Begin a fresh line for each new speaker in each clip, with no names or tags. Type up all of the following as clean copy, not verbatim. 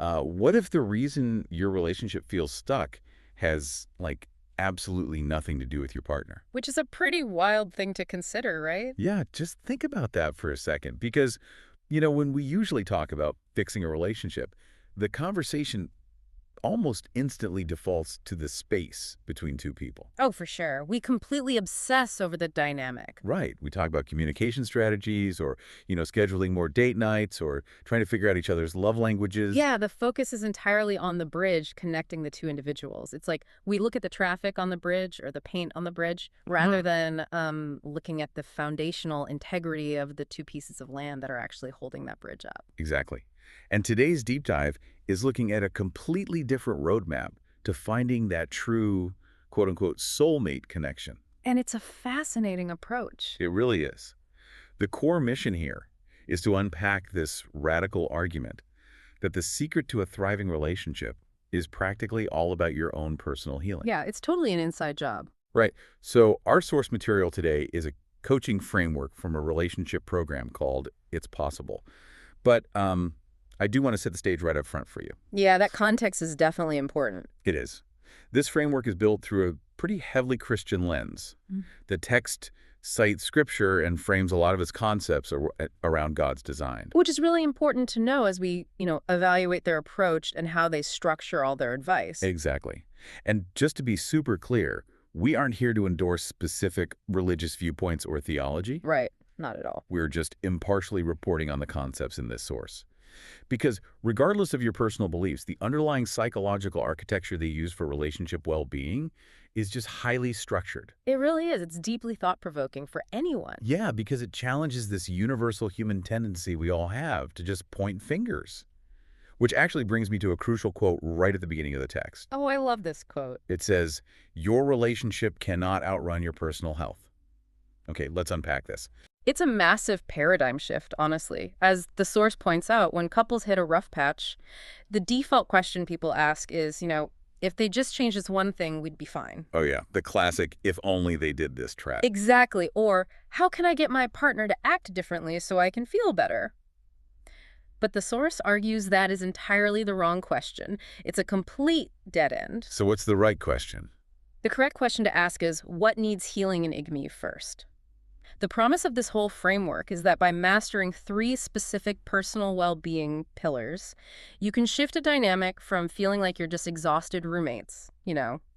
What if the reason your relationship feels stuck has, like, absolutely nothing to do with your partner?
Which is a pretty wild thing to consider, right?
Yeah, just think about that for a second. Because, when we usually talk about fixing a relationship, the conversation almost instantly defaults to the space between two people.
Oh, for sure. We completely obsess over the dynamic.
Right. We talk about communication strategies or, scheduling more date nights or trying to figure out each other's love languages.
Yeah, the focus is entirely on the bridge connecting the two individuals. It's like we look at the traffic on the bridge or the paint on the bridge rather than looking at the foundational integrity of the two pieces of land that are actually holding that bridge up.
Exactly. And today's deep dive is looking at a completely different roadmap to finding that true, quote unquote, soulmate connection.
And it's a fascinating approach.
It really is. The core mission here is to unpack this radical argument that the secret to a thriving relationship is practically all about your own personal healing.
Yeah, it's totally an inside job.
Right. So our source material today is a coaching framework from a relationship program called It's Possible. But I do want to set the stage right up front for you.
Yeah, that context is definitely important.
It is. This framework is built through a pretty heavily Christian lens. The text cites scripture and frames a lot of its concepts around God's design.
Which is really important to know as we, evaluate their approach and how they structure all their advice.
Exactly. And just to be super clear, we aren't here to endorse specific religious viewpoints or theology.
Right. Not at all.
We're just impartially reporting on the concepts in this source. Because regardless of your personal beliefs, the underlying psychological architecture they use for relationship well-being is just highly structured.
It really is. It's deeply thought-provoking for anyone.
Yeah, because it challenges this universal human tendency we all have to just point fingers. Which actually brings me to a crucial quote right at the beginning of the text.
Oh, I love this quote.
It says, "Your relationship cannot outrun your personal health." Okay, let's unpack this.
It's a massive paradigm shift, honestly. As the source points out, when couples hit a rough patch, the default question people ask is, if they just change this one thing, we'd be fine.
Oh yeah, the classic, if only they did this trap.
Exactly. Or, how can I get my partner to act differently so I can feel better? But the source argues that is entirely the wrong question. It's a complete dead end.
So what's the right question?
The correct question to ask is, what needs healing in me first? The promise of this whole framework is that by mastering 3 specific personal well-being pillars, you can shift a dynamic from feeling like you're just exhausted roommates,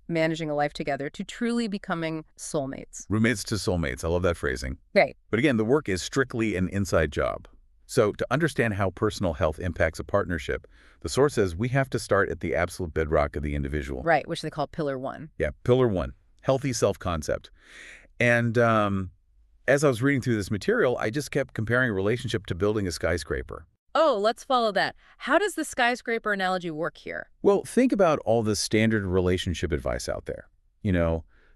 managing a life together, to truly becoming soulmates.
Roommates to soulmates. I love that phrasing.
Right.
But again, the work is strictly an inside job. So to understand how personal health impacts a partnership, the source says we have to start at the absolute bedrock of the individual.
Right, which they call pillar 1.
Yeah, pillar 1, healthy self-concept. And as I was reading through this material, I just kept comparing a relationship to building a skyscraper.
Oh, let's follow that. How does the skyscraper analogy work here?
Well, think about all the standard relationship advice out there.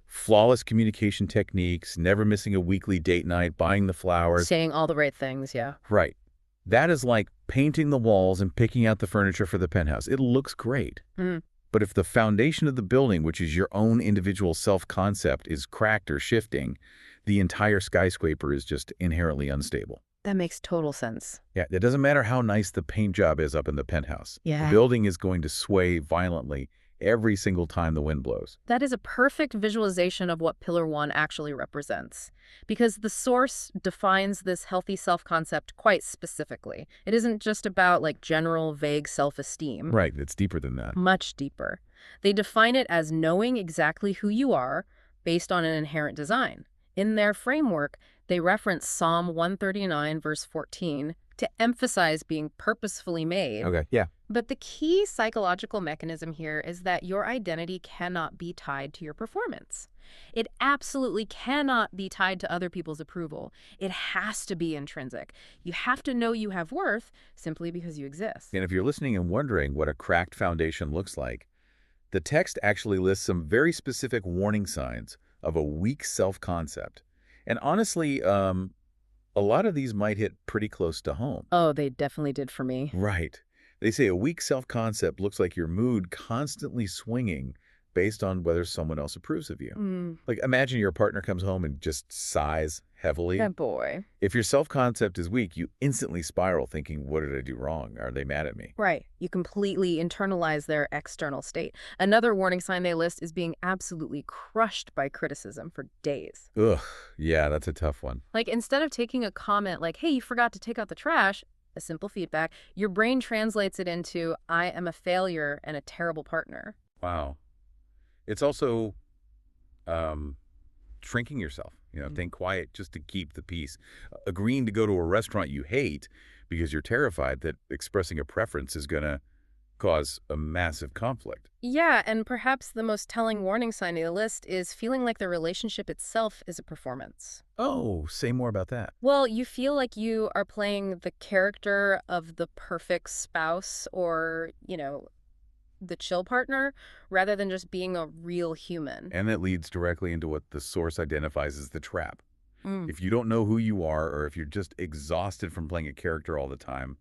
Flawless communication techniques, never missing a weekly date night, buying the flowers.
Saying all the right things, yeah.
Right. That is like painting the walls and picking out the furniture for the penthouse. It looks great. But if the foundation of the building, which is your own individual self-concept, is cracked or shifting, the entire skyscraper is just inherently unstable.
That makes total sense.
Yeah, it doesn't matter how nice the paint job is up in the penthouse.
Yeah.
The building is going to sway violently every single time the wind blows.
That is a perfect visualization of what Pillar 1 actually represents, because the source defines this healthy self-concept quite specifically. It isn't just about general vague self-esteem.
Right, it's deeper than that.
Much deeper. They define it as knowing exactly who you are based on an inherent design. In their framework, they reference Psalm 139, verse 14, to emphasize being purposefully made.
Okay, yeah.
But the key psychological mechanism here is that your identity cannot be tied to your performance. It absolutely cannot be tied to other people's approval. It has to be intrinsic. You have to know you have worth simply because you exist.
And if you're listening and wondering what a cracked foundation looks like, the text actually lists some very specific warning signs of a weak self-concept. And honestly, a lot of these might hit pretty close to home.
Oh, they definitely did for me.
Right. They say a weak self-concept looks like your mood constantly swinging based on whether someone else approves of you.
Mm.
Like, imagine your partner comes home and just sighs heavily.
Good boy.
If your self-concept is weak, you instantly spiral thinking, what did I do wrong? Are they mad at me?
Right. You completely internalize their external state. Another warning sign they list is being absolutely crushed by criticism for days.
Ugh, yeah, that's a tough one.
Like, instead of taking a comment like, hey, you forgot to take out the trash, a simple feedback, your brain translates it into, I am a failure and a terrible partner.
Wow. It's also shrinking yourself, staying quiet just to keep the peace. Agreeing to go to a restaurant you hate because you're terrified that expressing a preference is going to cause a massive conflict.
Yeah, and perhaps the most telling warning sign of the list is feeling like the relationship itself is a performance.
Oh, say more about that.
Well, you feel like you are playing the character of the perfect spouse or, the chill partner, rather than just being a real human.
And that leads directly into what the source identifies as the trap.
Mm.
If you don't know who you are, or if you're just exhausted from playing a character all the time,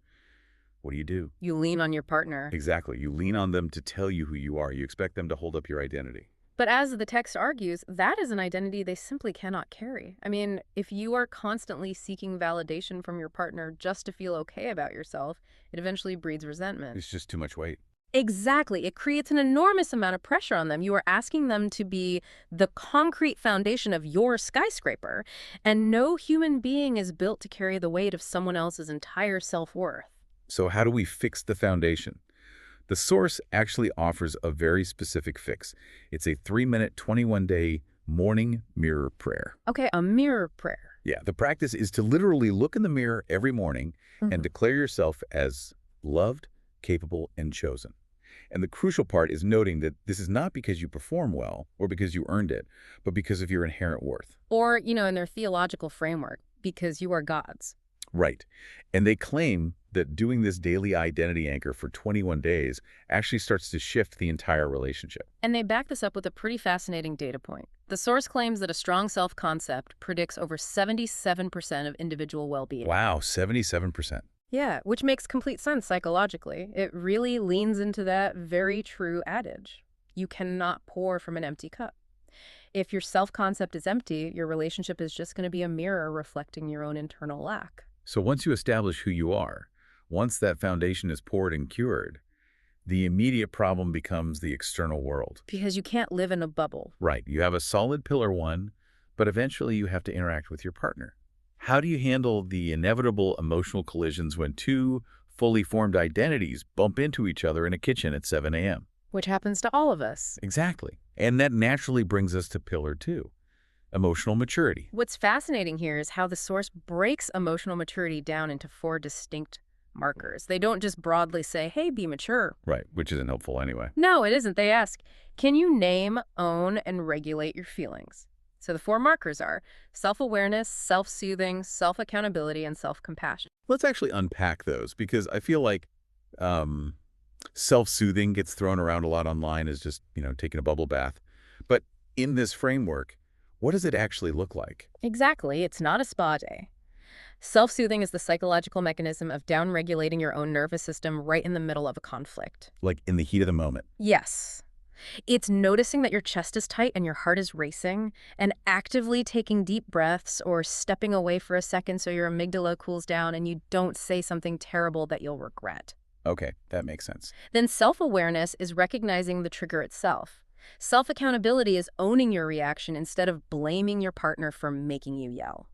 what do?
You lean on your partner.
Exactly. You lean on them to tell you who you are. You expect them to hold up your identity.
But as the text argues, that is an identity they simply cannot carry. I mean, if you are constantly seeking validation from your partner just to feel okay about yourself, it eventually breeds resentment.
It's just too much weight.
Exactly. It creates an enormous amount of pressure on them. You are asking them to be the concrete foundation of your skyscraper, and no human being is built to carry the weight of someone else's entire self-worth.
So how do we fix the foundation? The source actually offers a very specific fix. It's a 3-minute, 21-day morning mirror prayer.
Okay, a mirror prayer.
Yeah, the practice is to literally look in the mirror every morning and declare yourself as loved, capable, and chosen. And the crucial part is noting that this is not because you perform well or because you earned it, but because of your inherent worth.
Or, in their theological framework, because you are God's.
Right. And they claim that doing this daily identity anchor for 21 days actually starts to shift the entire relationship.
And they back this up with a pretty fascinating data point. The source claims that a strong self-concept predicts over 77% of individual well-being.
Wow, 77%.
Yeah, which makes complete sense psychologically. It really leans into that very true adage. You cannot pour from an empty cup. If your self-concept is empty, your relationship is just going to be a mirror reflecting your own internal lack.
So once you establish who you are, once that foundation is poured and cured, the immediate problem becomes the external world.
Because you can't live in a bubble.
Right. You have a solid pillar one, but eventually you have to interact with your partner. How do you handle the inevitable emotional collisions when two fully formed identities bump into each other in a kitchen at 7 a.m.?
Which happens to all of us.
Exactly. And that naturally brings us to pillar 2, emotional maturity.
What's fascinating here is how the source breaks emotional maturity down into 4 distinct markers. They don't just broadly say, hey, be mature.
Right, which isn't helpful anyway.
No, it isn't. They ask, can you name, own, and regulate your feelings? So the 4 markers are self-awareness, self-soothing, self-accountability, and self-compassion.
Let's actually unpack those, because I feel like self-soothing gets thrown around a lot online as just, taking a bubble bath. But in this framework, what does it actually look like?
Exactly. It's not a spa day. Self-soothing is the psychological mechanism of down-regulating your own nervous system right in the middle of a conflict.
Like in the heat of the moment.
Yes. It's noticing that your chest is tight and your heart is racing, and actively taking deep breaths or stepping away for a second so your amygdala cools down and you don't say something terrible that you'll regret.
Okay, that makes sense.
Then self-awareness is recognizing the trigger itself. Self-accountability is owning your reaction instead of blaming your partner for making you yell.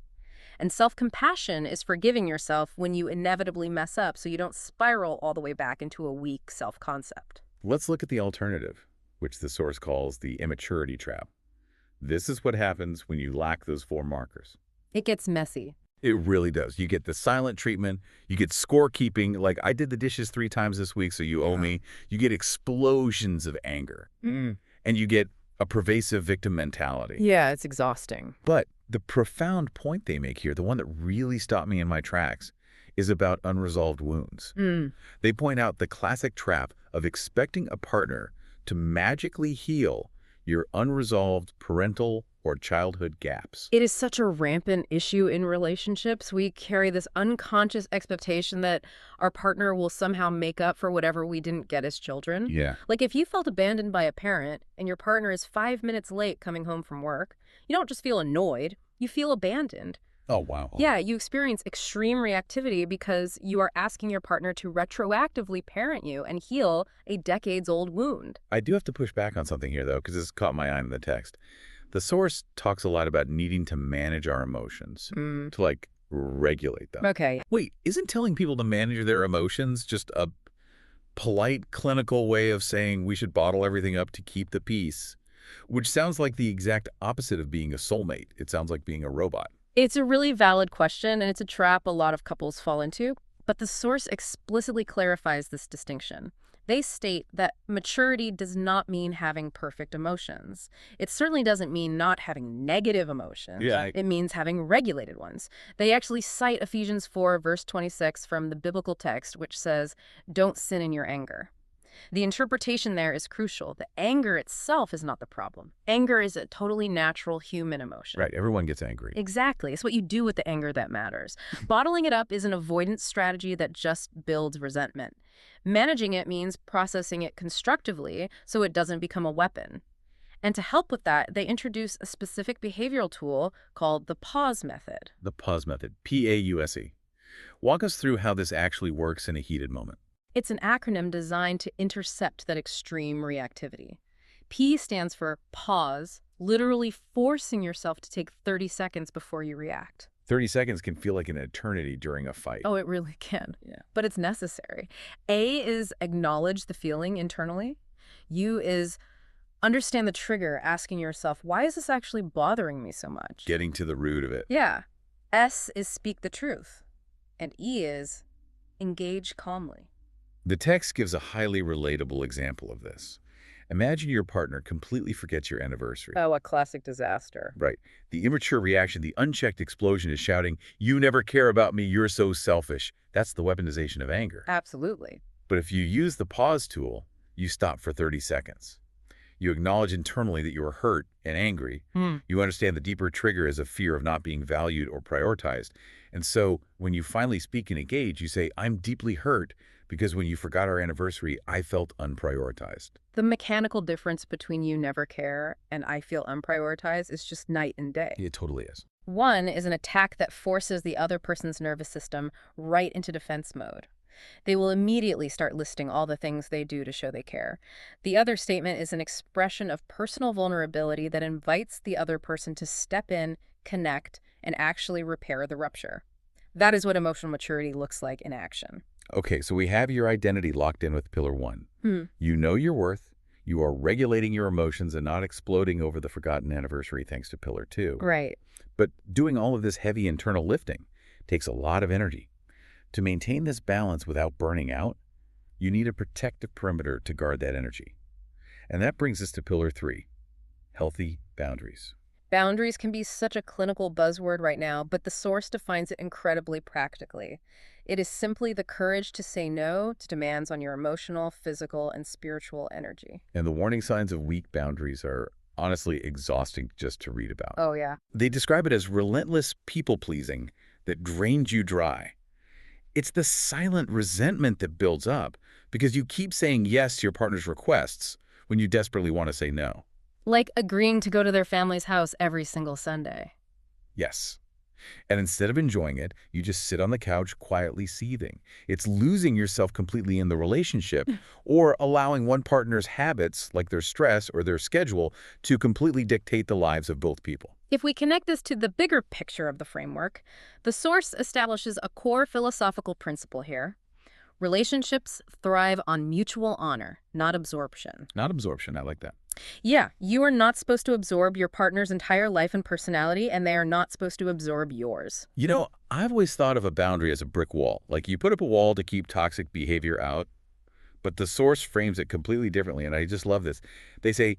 And self-compassion is forgiving yourself when you inevitably mess up so you don't spiral all the way back into a weak self-concept.
Let's look at the alternative, which the source calls the immaturity trap. This is what happens when you lack those 4 markers.
It gets messy.
It really does. You get the silent treatment. You get scorekeeping. Like, I did the dishes 3 times this week, so you owe me. You get explosions of anger. And you get a pervasive victim mentality.
Yeah, it's exhausting.
But the profound point they make here, the one that really stopped me in my tracks, is about unresolved wounds. They point out the classic trap of expecting a partner to magically heal your unresolved parental or childhood gaps.
It is such a rampant issue in relationships. We carry this unconscious expectation that our partner will somehow make up for whatever we didn't get as children.
Yeah.
Like if you felt abandoned by a parent and your partner is 5 minutes late coming home from work, you don't just feel annoyed, you feel abandoned.
Oh, wow.
Yeah, you experience extreme reactivity because you are asking your partner to retroactively parent you and heal a decades-old wound.
I do have to push back on something here, though, because this caught my eye in the text. The source talks a lot about needing to manage our emotions, to, like, regulate them.
Okay.
Wait, isn't telling people to manage their emotions just a polite clinical way of saying we should bottle everything up to keep the peace? Which sounds like the exact opposite of being a soulmate. It sounds like being a robot.
It's a really valid question, and it's a trap a lot of couples fall into, but the source explicitly clarifies this distinction. They state that maturity does not mean having perfect emotions. It certainly doesn't mean not having negative emotions.
Yeah.
It means having regulated ones. They actually cite Ephesians 4, verse 26 from the biblical text, which says, "Don't sin in your anger." The interpretation there is crucial. The anger itself is not the problem. Anger is a totally natural human emotion.
Right, everyone gets angry.
Exactly. It's what you do with the anger that matters. Bottling it up is an avoidance strategy that just builds resentment. Managing it means processing it constructively so it doesn't become a weapon. And to help with that, they introduce a specific behavioral tool called the pause method.
The pause method, P-A-U-S-E. Walk us through how this actually works in a heated moment.
It's an acronym designed to intercept that extreme reactivity. P stands for pause, literally forcing yourself to take 30 seconds before you react.
30 seconds can feel like an eternity during a fight.
Oh, it really can.
Yeah.
But it's necessary. A is acknowledge the feeling internally. U is understand the trigger, asking yourself, why is this actually bothering me so much?
Getting to the root of it.
Yeah. S is speak the truth. And E is engage calmly.
The text gives a highly relatable example of this. Imagine your partner completely forgets your anniversary.
Oh, a classic disaster.
Right. The immature reaction, the unchecked explosion is shouting, "You never care about me, you're so selfish." That's the weaponization of anger.
Absolutely.
But if you use the pause tool, you stop for 30 seconds. You acknowledge internally that you are hurt and angry. You understand the deeper trigger is a fear of not being valued or prioritized. And so when you finally speak and engage, you say, "I'm deeply hurt because when you forgot our anniversary, I felt unprioritized."
The mechanical difference between you never care and I feel unprioritized is just night and day.
It totally is.
One is an attack that forces the other person's nervous system right into defense mode. They will immediately start listing all the things they do to show they care. The other statement is an expression of personal vulnerability that invites the other person to step in, connect, and actually repair the rupture. That is what emotional maturity looks like in action.
Okay, so we have your identity locked in with Pillar 1. You know your worth. You are regulating your emotions and not exploding over the forgotten anniversary thanks to Pillar 2.
Right.
But doing all of this heavy internal lifting takes a lot of energy. To maintain this balance without burning out, you need a protective perimeter to guard that energy. And that brings us to Pillar 3, healthy boundaries.
Boundaries can be such a clinical buzzword right now, but the source defines it incredibly practically. It is simply the courage to say no to demands on your emotional, physical, and spiritual energy.
And the warning signs of weak boundaries are honestly exhausting just to read about.
Oh, yeah.
They describe it as relentless people-pleasing that drains you dry. It's the silent resentment that builds up because you keep saying yes to your partner's requests when you desperately want to say no.
Like agreeing to go to their family's house every single Sunday.
Yes. And instead of enjoying it, you just sit on the couch quietly seething. It's losing yourself completely in the relationship or allowing one partner's habits, like their stress or their schedule, to completely dictate the lives of both people.
If we connect this to the bigger picture of the framework, the source establishes a core philosophical principle here. Relationships thrive on mutual honor, not absorption.
Not absorption. I like that.
Yeah, you are not supposed to absorb your partner's entire life and personality, and they are not supposed to absorb yours.
You know, I've always thought of a boundary as a brick wall. Like you put up a wall to keep toxic behavior out, but the source frames it completely differently, and I just love this. They say,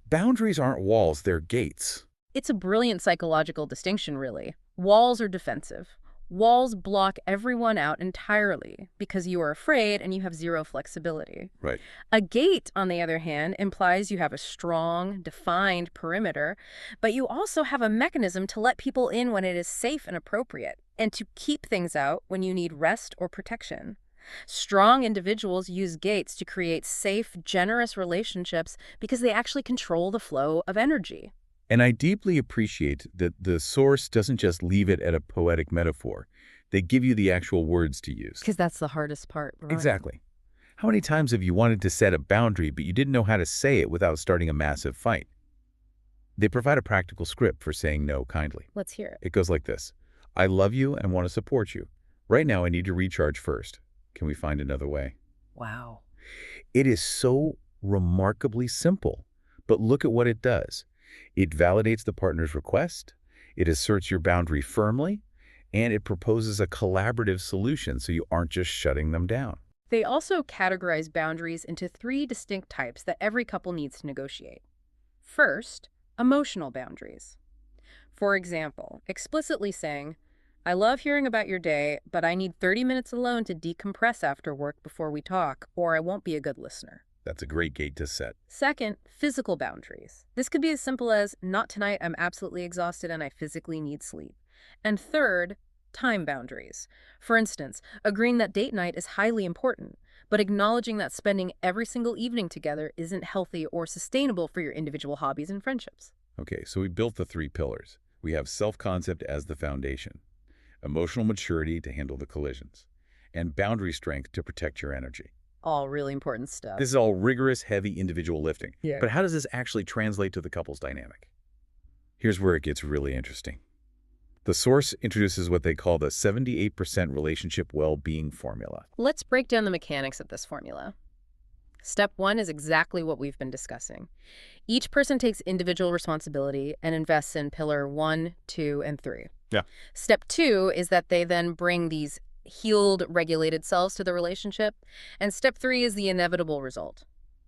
boundaries aren't walls, they're gates.
It's a brilliant psychological distinction, really. Walls are defensive. Walls block everyone out entirely because you are afraid and you have zero flexibility.
Right.
A gate, on the other hand, implies you have a strong, defined perimeter, but you also have a mechanism to let people in when it is safe and appropriate, and to keep things out when you need rest or protection. Strong individuals use gates to create safe, generous relationships because they actually control the flow of energy.
And I deeply appreciate that the source doesn't just leave it at a poetic metaphor. They give you the actual words to use.
Because that's the hardest part, right?
Exactly. How many times have you wanted to set a boundary, but you didn't know how to say it without starting a massive fight? They provide a practical script for saying no kindly.
Let's hear it.
It goes like this. I love you and want to support you. Right now, I need to recharge first. Can we find another way?
Wow.
It is so remarkably simple, but look at what it does. It validates the partner's request, it asserts your boundary firmly, and it proposes a collaborative solution so you aren't just shutting them down.
They also categorize boundaries into 3 distinct types that every couple needs to negotiate. First, emotional boundaries. For example, explicitly saying, I love hearing about your day, but I need 30 minutes alone to decompress after work before we talk, or I won't be a good listener.
That's a great gate to set.
Second, physical boundaries. This could be as simple as, not tonight, I'm absolutely exhausted and I physically need sleep. And third, time boundaries. For instance, agreeing that date night is highly important, but acknowledging that spending every single evening together isn't healthy or sustainable for your individual hobbies and friendships.
Okay, so we built the 3 pillars. We have self-concept as the foundation, emotional maturity to handle the collisions, and boundary strength to protect your energy.
All really important stuff.
This is all rigorous, heavy individual lifting.
Yeah.
But how does this actually translate to the couple's dynamic? Here's where it gets really interesting. The source introduces what they call the 78% relationship well-being formula.
Let's break down the mechanics of this formula. Step 1 is exactly what we've been discussing. Each person takes individual responsibility and invests in pillar 1, 2, and 3.
Yeah.
Step 2 is that they then bring these healed, regulated selves to the relationship. And step 3 is the inevitable result.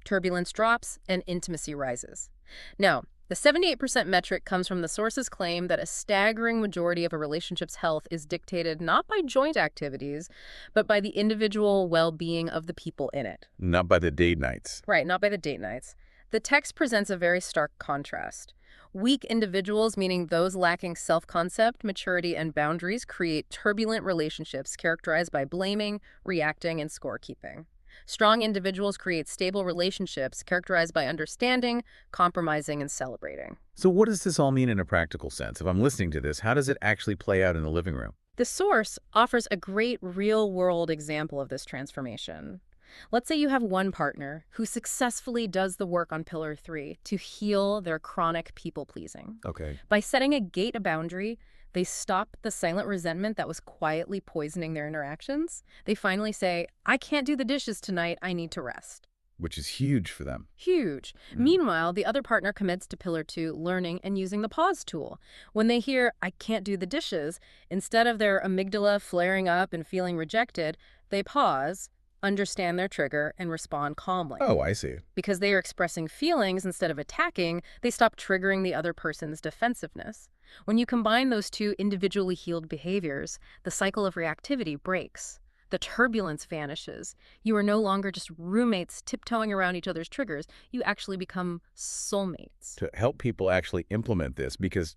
Turbulence drops and intimacy rises. Now, the 78% metric comes from the source's claim that a staggering majority of a relationship's health is dictated not by joint activities, but by the individual well-being of the people in it.
Not by the date nights.
Right, not by the date nights. The text presents a very stark contrast. Weak individuals, meaning those lacking self-concept, maturity, and boundaries, create turbulent relationships characterized by blaming, reacting, and scorekeeping. Strong individuals create stable relationships characterized by understanding, compromising, and celebrating.
So what does this all mean in a practical sense? If I'm listening to this, how does it actually play out in the living room?
The source offers a great real-world example of this transformation. Let's say you have one partner who successfully does the work on pillar 3 to heal their chronic people-pleasing.
Okay.
By setting a gate, a boundary, they stop the silent resentment that was quietly poisoning their interactions. They finally say, I can't do the dishes tonight, I need to rest.
Which is huge for them.
Huge. Meanwhile, the other partner commits to pillar 2, learning and using the pause tool. When they hear, I can't do the dishes, instead of their amygdala flaring up and feeling rejected, they pause, understand their trigger, and respond calmly.
Oh, I see.
Because they are expressing feelings instead of attacking, they stop triggering the other person's defensiveness. When you combine those 2 individually healed behaviors, the cycle of reactivity breaks. The turbulence vanishes. You are no longer just roommates tiptoeing around each other's triggers. You actually become soulmates.
To help people actually implement this, because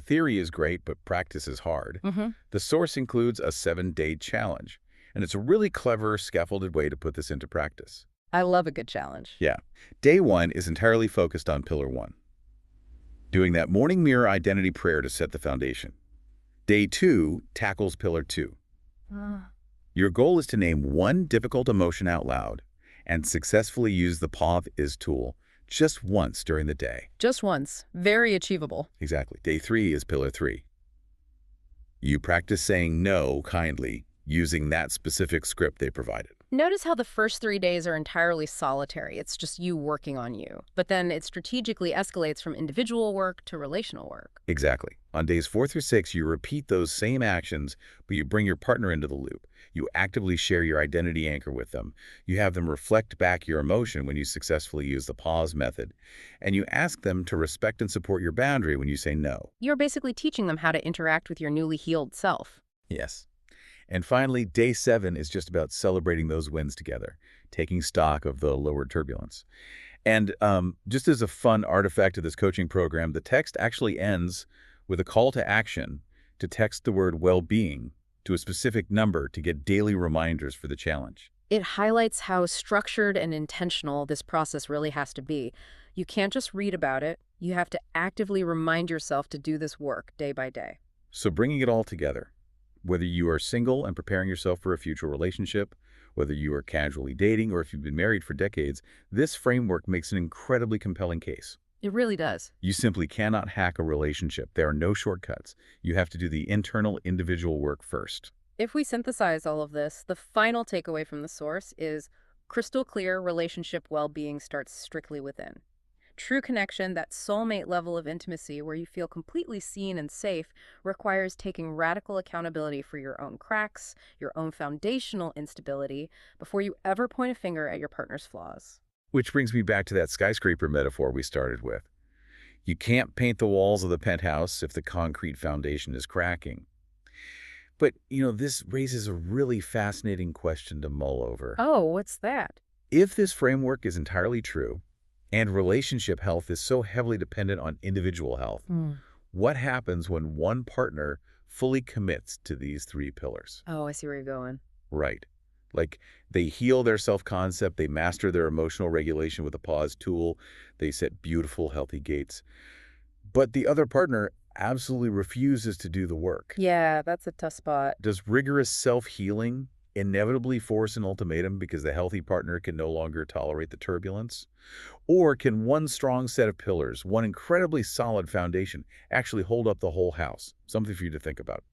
theory is great, but practice is hard, the source includes a 7-day challenge. And it's a really clever, scaffolded way to put this into practice.
I love a good challenge.
Yeah. Day 1 is entirely focused on pillar 1. Doing that morning mirror identity prayer to set the foundation. Day 2 tackles pillar 2. Your goal is to name one difficult emotion out loud and successfully use the pause is tool just once during the day.
Just once. Very achievable.
Exactly. Day 3 is pillar 3. You practice saying no kindly using that specific script they provided.
Notice how the first 3 days are entirely solitary. It's just you working on you. But then it strategically escalates from individual work to relational work.
Exactly. On days 4 through 6, you repeat those same actions, but you bring your partner into the loop. You actively share your identity anchor with them. You have them reflect back your emotion when you successfully use the pause method. And you ask them to respect and support your boundary when you say no.
You're basically teaching them how to interact with your newly healed self.
Yes. And finally, day 7 is just about celebrating those wins together, taking stock of the lowered turbulence. And just as a fun artifact of this coaching program, the text actually ends with a call to action to text the word well-being to a specific number to get daily reminders for the challenge.
It highlights how structured and intentional this process really has to be. You can't just read about it. You have to actively remind yourself to do this work day by day.
So bringing it all together, whether you are single and preparing yourself for a future relationship, whether you are casually dating or if you've been married for decades, this framework makes an incredibly compelling case.
It really does.
You simply cannot hack a relationship. There are no shortcuts. You have to do the internal individual work first.
If we synthesize all of this, the final takeaway from the source is crystal clear relationship well-being starts strictly within. True connection, that soulmate level of intimacy where you feel completely seen and safe, requires taking radical accountability for your own cracks, your own foundational instability, before you ever point a finger at your partner's flaws.
Which brings me back to that skyscraper metaphor we started with. You can't paint the walls of the penthouse if the concrete foundation is cracking. But, this raises a really fascinating question to mull over.
Oh, what's that?
If this framework is entirely true, and relationship health is so heavily dependent on individual health, what happens when one partner fully commits to these 3 pillars?
Oh, I see where you're going.
Right. Like, they heal their self-concept, they master their emotional regulation with a pause tool, they set beautiful, healthy gates. But the other partner absolutely refuses to do the work.
Yeah, that's a tough spot.
Does rigorous self-healing inevitably force an ultimatum because the healthy partner can no longer tolerate the turbulence? Or can one strong set of pillars, one incredibly solid foundation, actually hold up the whole house? Something for you to think about.